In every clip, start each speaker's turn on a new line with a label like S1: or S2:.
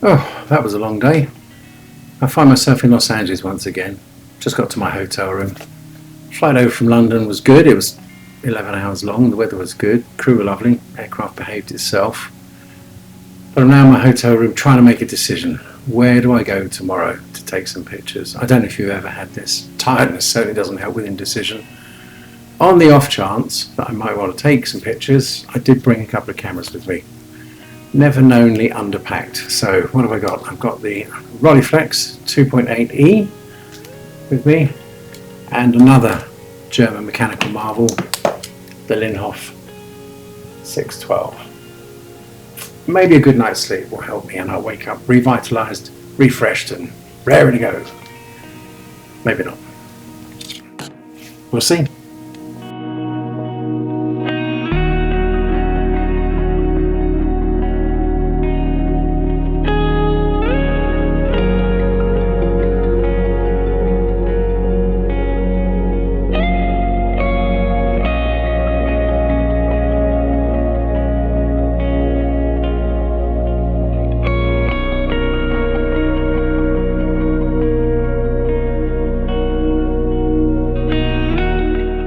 S1: Oh, that was a long day. I find myself in Los Angeles once again. Just got to my hotel room. Flight over from London was good. It was 11 hours long. The weather was good. Crew were lovely. Aircraft behaved itself. But I'm now in my hotel room trying to make a decision. Where do I go tomorrow to take some pictures? I don't know if you've ever had this. Tiredness certainly doesn't help with indecision. On the off chance that I might want to take some pictures, I did bring a couple of cameras with me. Never knownly underpacked. So what have I got? I've got the Rolleiflex 2.8e with me, and another German mechanical marvel, the Linhof 612. Maybe a good night's sleep will help me and I'll wake up revitalized, refreshed and raring to go. Maybe not. We'll see.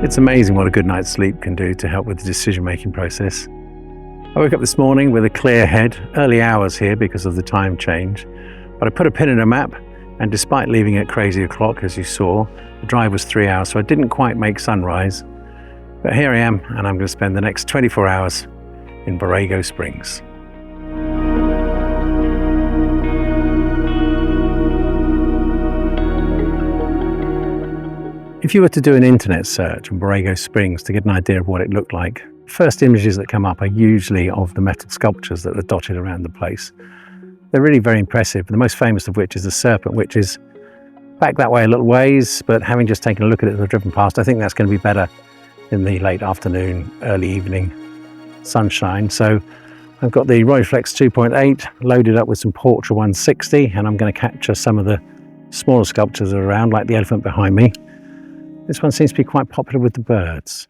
S1: It's amazing what a good night's sleep can do to help with the decision-making process. I woke up this morning with a clear head, early hours here because of the time change, but I put a pin in a map, and despite leaving at crazy o'clock, as you saw, the drive was 3 hours, so I didn't quite make sunrise. But here I am, and I'm going to spend the next 24 hours in Borrego Springs. If you were to do an internet search on Borrego Springs to get an idea of what it looked like, first images that come up are usually of the metal sculptures that are dotted around the place. They're really very impressive, the most famous of which is the serpent, which is back that way a little ways, but having just taken a look at it as I've driven past, I think that's going to be better in the late afternoon, early evening sunshine. So I've got the Rolleiflex 2.8 loaded up with some Portra 160, and I'm going to capture some of the smaller sculptures that are around, like the elephant behind me. This one seems to be quite popular with the birds.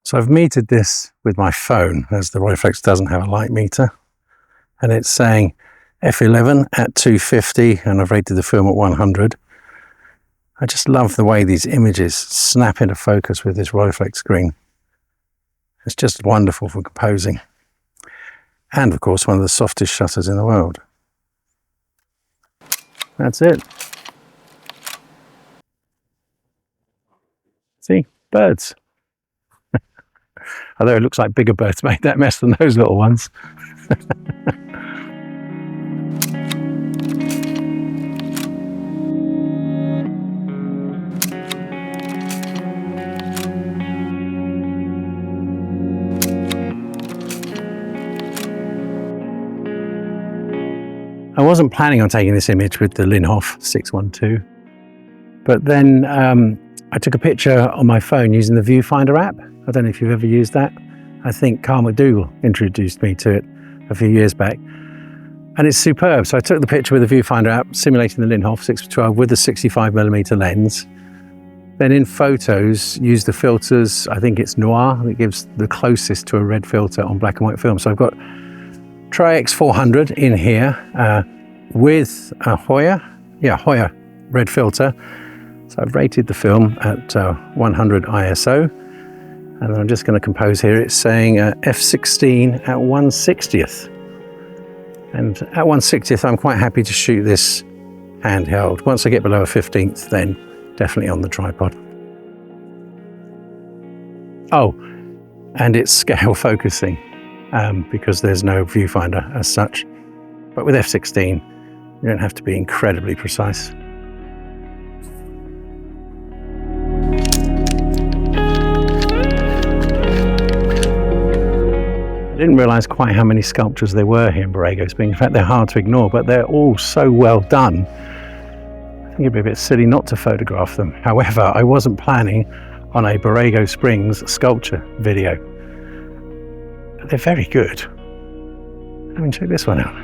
S1: So I've metered this with my phone, as the Rolleiflex doesn't have a light meter. And it's saying f11 at 250, and I've rated the film at 100. I just love the way these images snap into focus with this Rolleiflex screen. It's just wonderful for composing. And of course, one of the softest shutters in the world. That's it. See, birds. Although it looks like bigger birds made that mess than those little ones. I wasn't planning on taking this image with the Linhof 612, but then I took a picture on my phone using the Viewfinder app. I don't know if you've ever used that. I think Carl McDougall introduced me to it a few years back. And it's superb. So I took the picture with the Viewfinder app, simulating the Linhof 612 with the 65mm lens. Then in photos, use the filters. I think it's Noir that gives the closest to a red filter on black and white film. So I've got Tri-X 400 in here with a Hoya red filter. So I've rated the film at 100 ISO, and I'm just going to compose here. It's saying f16 at 1/60th. And at 1/60th, I'm quite happy to shoot this handheld. Once I get below a 15th, then definitely on the tripod. Oh, and it's scale focusing because there's no viewfinder as such. But with f16, you don't have to be incredibly precise. I didn't realise quite how many sculptures there were here in Borrego Springs. In fact, they're hard to ignore, but they're all so well done. I think it'd be a bit silly not to photograph them. However, I wasn't planning on a Borrego Springs sculpture video. But they're very good. I mean, check this one out.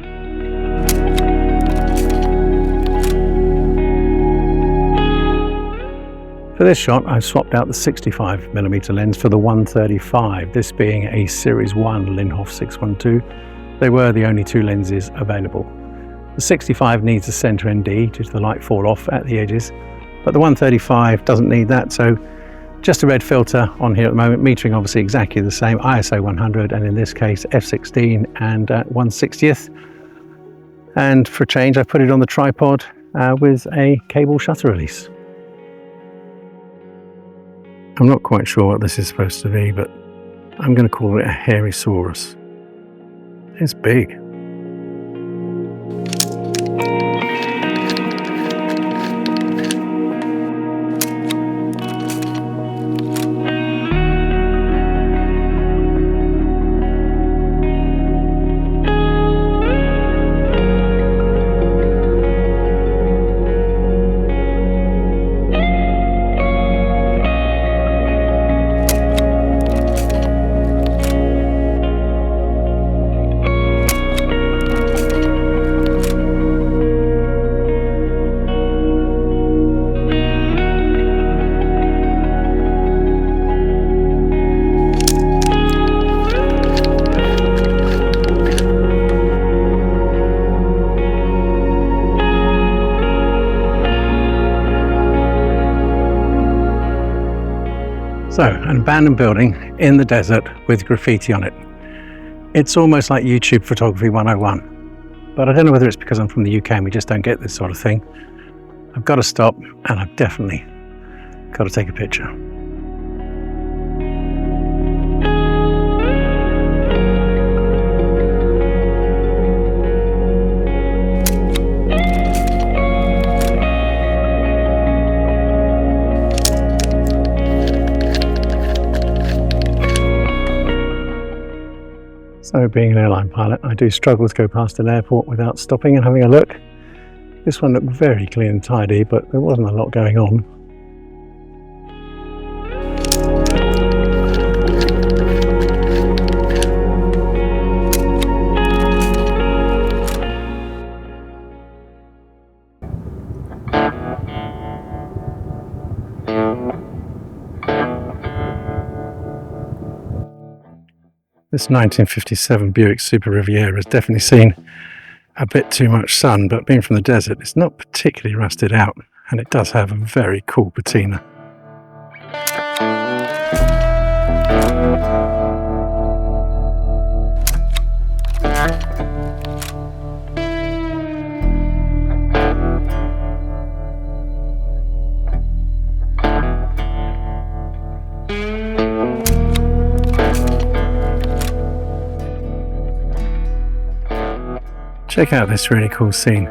S1: For this shot, I've swapped out the 65mm lens for the 135, this being a Series 1 Linhof 612 they were the only two lenses available. The 65 needs a center ND due to the light fall off at the edges, but the 135 doesn't need that, so just a red filter on here at the moment, metering obviously exactly the same, ISO 100, and in this case f16 and 1/60th. And for a change, I put it on the tripod with a cable shutter release. I'm not quite sure what this is supposed to be, but I'm going to call it a Hairysaurus. It's big. So, an abandoned building in the desert with graffiti on it. It's almost like YouTube photography 101. But I don't know whether it's because I'm from the UK and we just don't get this sort of thing. I've got to stop, and I've definitely got to take a picture. So, being an airline pilot, I do struggle to go past an airport without stopping and having a look. This one looked very clean and tidy, but there wasn't a lot going on. This 1957 Buick Super Riviera has definitely seen a bit too much sun, but being from the desert, it's not particularly rusted out, and it does have a very cool patina. Check out this really cool scene.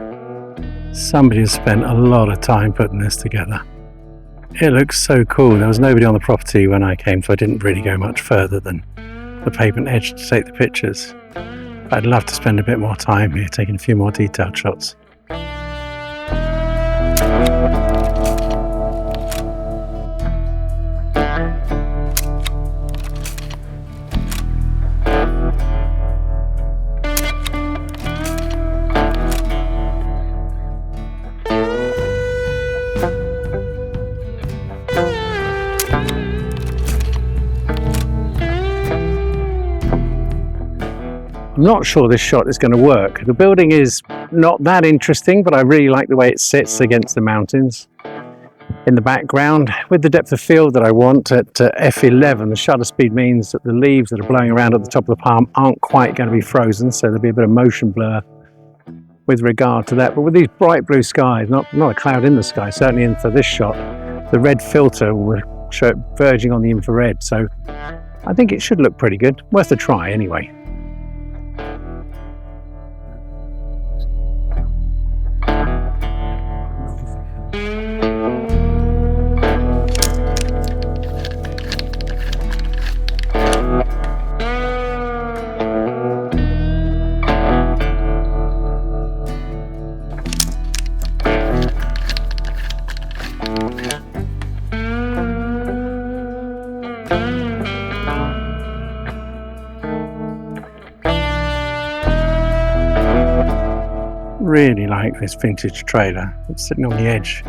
S1: Somebody has spent a lot of time putting this together. It looks so cool. There was nobody on the property when I came, so I didn't really go much further than the pavement edge to take the pictures. I'd love to spend a bit more time here taking a few more detailed shots. I'm not sure this shot is going to work. The building is not that interesting, but I really like the way it sits against the mountains in the background. With the depth of field that I want at f11, the shutter speed means that the leaves that are blowing around at the top of the palm aren't quite going to be frozen, so there'll be a bit of motion blur with regard to that. But with these bright blue skies, not a cloud in the sky, certainly in for this shot, the red filter will show it verging on the infrared, so I think it should look pretty good. Worth a try anyway. Really like this vintage trailer. It's sitting on the edge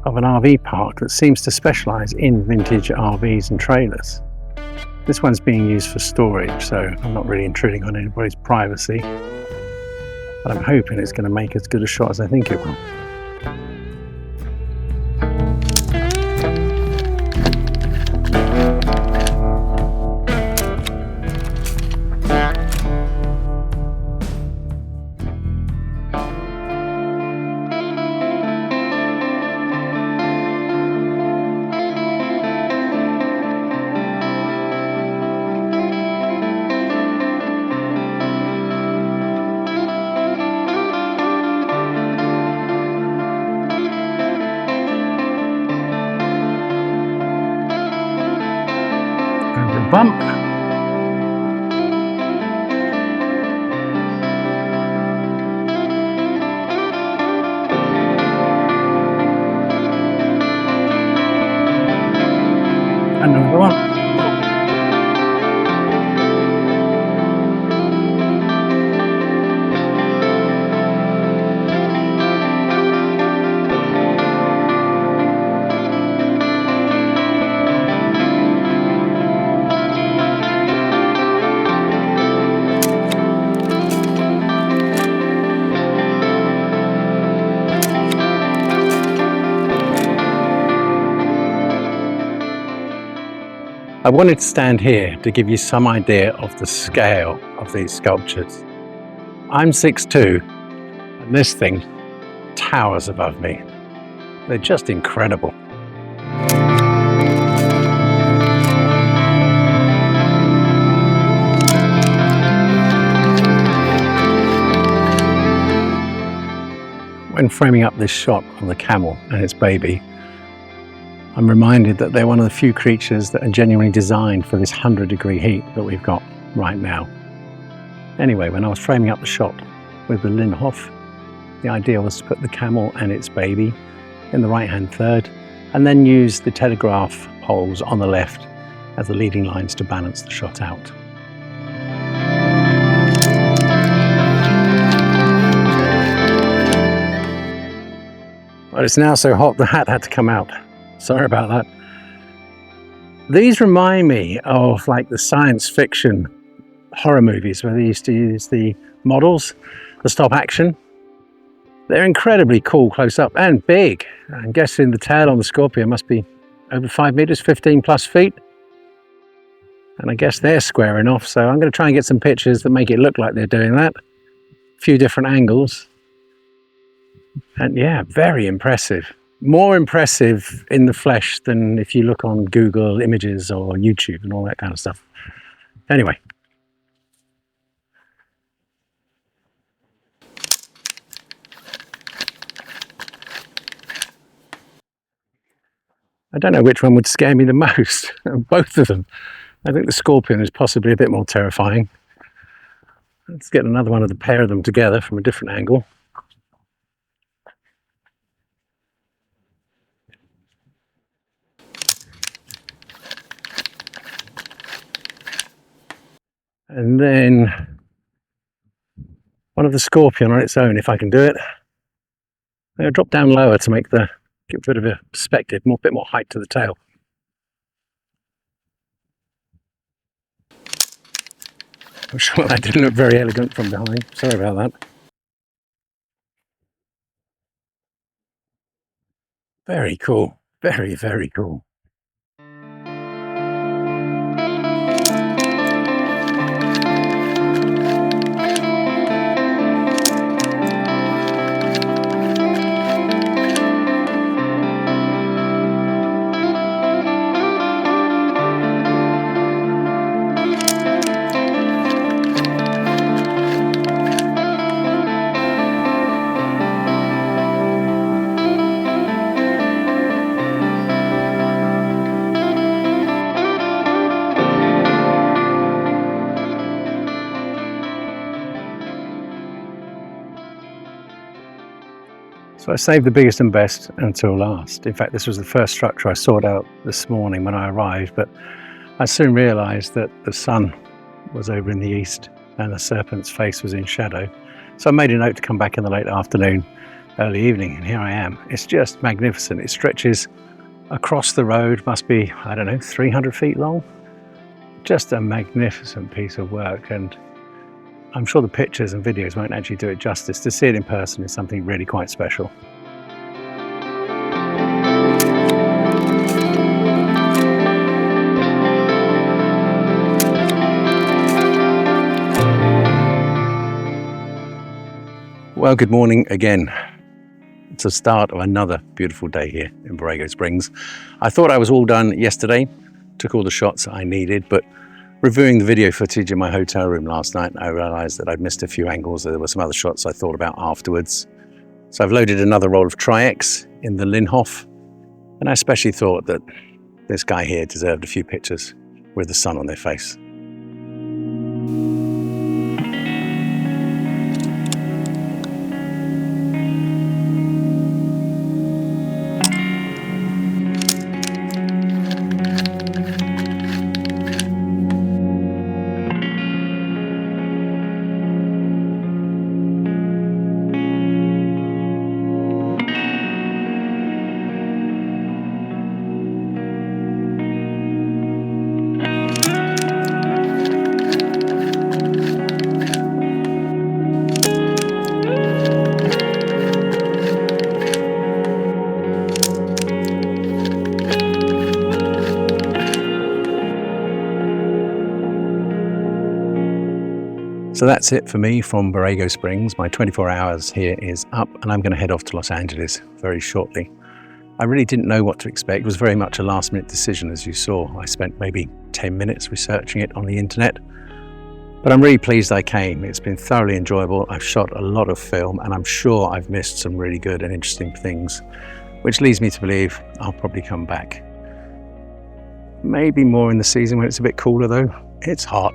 S1: of an RV park that seems to specialise in vintage RVs and trailers. This one's being used for storage, so I'm not really intruding on anybody's privacy, but I'm hoping it's going to make as good a shot as I think it will. Bump. Another one. I wanted to stand here to give you some idea of the scale of these sculptures. I'm 6'2", and this thing towers above me. They're just incredible. When framing up this shot of the camel and its baby, I'm reminded that they're one of the few creatures that are genuinely designed for this 100-degree heat that we've got right now. Anyway, when I was framing up the shot with the Linhof, the idea was to put the camel and its baby in the right-hand third, and then use the telegraph poles on the left as the leading lines to balance the shot out. Well, it's now so hot the hat had to come out. Sorry about that. These remind me of like the science fiction horror movies where they used to use the models, the stop action. They're incredibly cool close up and big. I'm guessing the tail on the scorpion must be over 5 meters, 15 plus feet. And I guess they're squaring off, so I'm going to try and get some pictures that make it look like they're doing that. A few different angles. And yeah, very impressive. More impressive in the flesh than if you look on Google Images or YouTube and all that kind of stuff. Anyway. I don't know which one would scare me the most. Both of them. I think the scorpion is possibly a bit more terrifying. Let's get another one of the pair of them together from a different angle. And then one of the scorpion on its own, if I can do it. I'm going to drop down lower to give a bit of a perspective, a bit more height to the tail. I'm sure that didn't look very elegant from behind. Sorry about that. Very cool. Very, very cool. So I saved the biggest and best until last. In fact, this was the first structure I sorted out this morning when I arrived, but I soon realised that the sun was over in the east and the serpent's face was in shadow. So I made a note to come back in the late afternoon, early evening, and here I am. It's just magnificent. It stretches across the road, must be, I don't know, 300 feet long. Just a magnificent piece of work, and I'm sure the pictures and videos won't actually do it justice. To see it in person is something really quite special. Well, good morning again. It's the start of another beautiful day here in Borrego Springs. I thought I was all done yesterday, took all the shots I needed, but reviewing the video footage in my hotel room last night, I realized that I'd missed a few angles. There were some other shots I thought about afterwards. So I've loaded another roll of Tri-X in the Linhof, and I especially thought that this guy here deserved a few pictures with the sun on their face. So that's it for me from Borrego Springs. My 24 hours here is up, and I'm going to head off to Los Angeles very shortly. I really didn't know what to expect. It was very much a last-minute decision, as you saw. I spent maybe 10 minutes researching it on the internet, but I'm really pleased I came. It's been thoroughly enjoyable. I've shot a lot of film, and I'm sure I've missed some really good and interesting things, which leads me to believe I'll probably come back. Maybe more in the season when it's a bit cooler, though. It's hot.